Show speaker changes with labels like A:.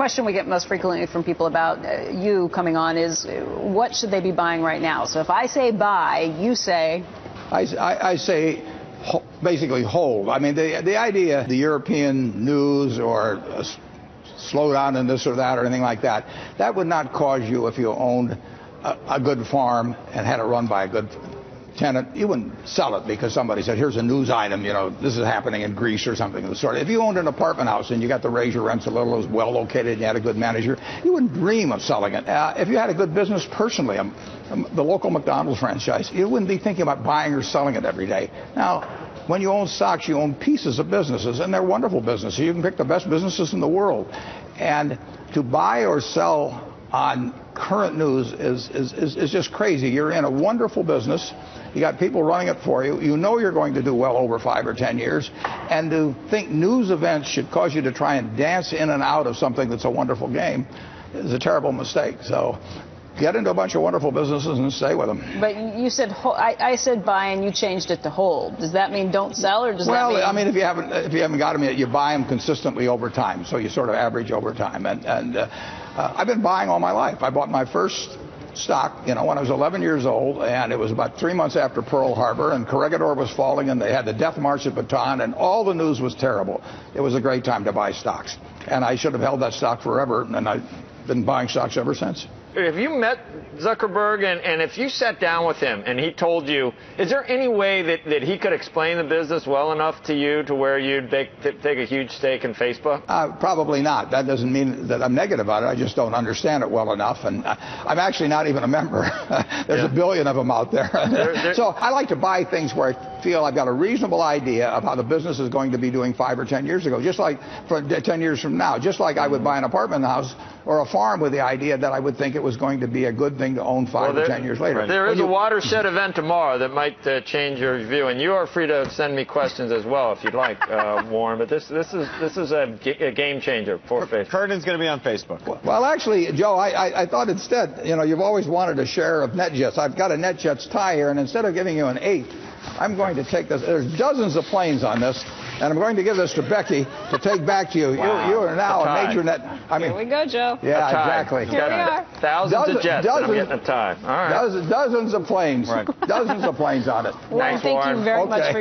A: question we get most frequently from people about you coming on is, what should they be buying right now? So if I say buy, you say?
B: I say basically hold. I mean, the idea, the European news or a slowdown in this or that or anything like that, that would not cause you if you owned a good farm and had it run by a good tenant. You wouldn't sell it because somebody said, here's a news item, you know, this is happening in Greece or something of the sort. If you owned an apartment house and you got to raise your rents a little, it was well located, and you had a good manager, you wouldn't dream of selling it. If you had a good business personally, the local McDonald's franchise, you wouldn't be thinking about buying or selling it every day. Now, when you own stocks, you own pieces of businesses, and they're wonderful businesses. You can pick the best businesses in the world. And to buy or sell on current news is just crazy. You're in a wonderful business. You got people running it for you. You know you're going to do well over 5 or 10 years. And to think news events should cause you to try and dance in and out of something that's a wonderful game is a terrible mistake. So get into a bunch of wonderful businesses and stay with them.
A: But you said, I said buy and you changed it to hold. Does that mean don't sell, or does that mean?
B: Well, I mean, if you haven't got them yet, you buy them consistently over time. So you sort of average over time. And I've been buying all my life. I bought my first stock, you know, when I was 11 years old, and it was about 3 months after Pearl Harbor, and Corregidor was falling, and they had the death march at Bataan, and all the news was terrible. It was a great time to buy stocks. And I should have held that stock forever, and I've been buying stocks ever since.
C: If you met Zuckerberg and if you sat down with him and he told you, is there any way that he could explain the business well enough to you to where you'd take a huge stake in Facebook?
B: Probably not. That doesn't mean that I'm negative about it. I just don't understand it well enough. And I'm actually not even a member. There's a billion of them out there. So I like to buy things where I feel I've got a reasonable idea of how the business is going to be doing 5 or 10 years ago, just like for 10 years from now, just like I would buy an apartment house or a farm with the idea that I would think it was going to be a good thing to own 5 or 10 years later.
C: There is a watershed event tomorrow that might change your view, and you are free to send me questions as well if you'd like, Warren. But this is a game changer for Facebook.
D: Curtin's going to be on Facebook.
B: Well, actually, Joe, I thought instead, you know, you've always wanted a share of NetJets. I've got a NetJets tie here, and instead of giving you an 8, I'm going to take this. There's dozens of planes on this, and I'm going to give this to Becky to take back to you. Wow. You are now a major net. I mean,
A: here we go, Joe.
B: Yeah, exactly.
A: Here we are.
C: Thousands of jets. I'm getting a tie. All right.
B: Dozens of planes. Right. Dozens of planes on it.
A: Warren, thank you very much for your